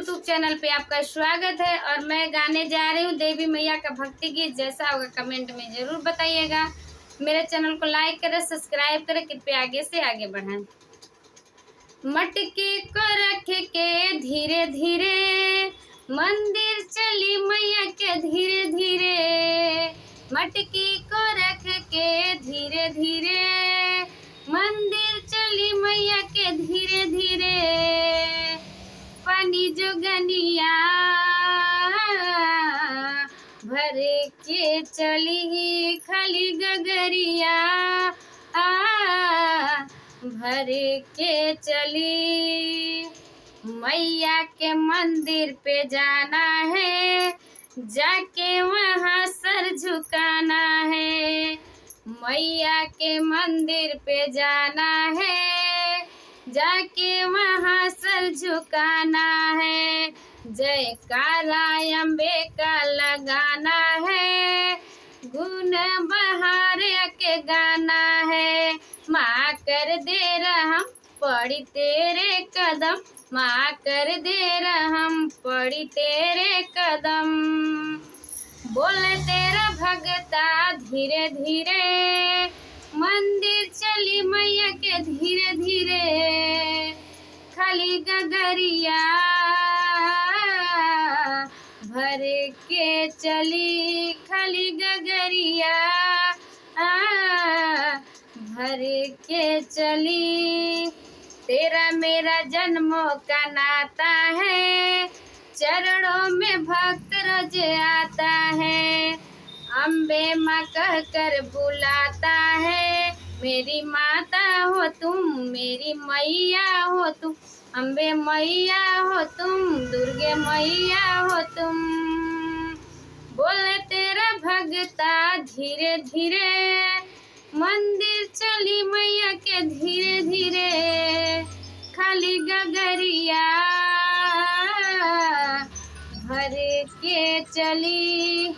YouTube channel पे आपका स्वागत है और मैं गाने जा रही हूँ देवी मैया का भक्ति गीत। जैसा होगा कमेंट में ज़रूर बताइएगा। मेरे चैनल को लाइक करें, सब्सक्राइब करें, कृपया आगे से आगे बढ़ाएं। मटके को रख के धीरे धीरे मंदिर चली मैया के धीरे धीरे। मटकी को रख के धीरे धीरे मंदिर चली मैया के धीरे धीरे। पानी जोगनिया भर के चली खाली गगरिया भर के चली। मैया के मंदिर पे जाना है, जाके वहाँ सर झुकाना है। मैया के मंदिर पे जाना है, जाके वहाँ सर झुकाना है। जयकारा अम्बे का लगाना है, गुण बहार के गाना है। माँ कर दे रहम पड़ी तेरे कदम, माँ कर दे रहम पड़ी तेरे कदम। बोले तेरा भगता धीरे धीरे मंदिर चली मैया के धीरे धीरे। खाली गगरिया भर के चली, खाली गगरिया भर के चली। तेरा मेरा जन्मों का नाता है, चरणों में भक्त रोज आता है। अम्बे माँ कह कर बुलाता है, मेरी माता हो तुम, मेरी मैया हो तुम। अम्बे मैया हो तुम, दुर्गे मैया हो तुम। बोले तेरा भगता धीरे धीरे मंदिर चली मैया के धीरे धीरे। खाली गगरिया भर के चली।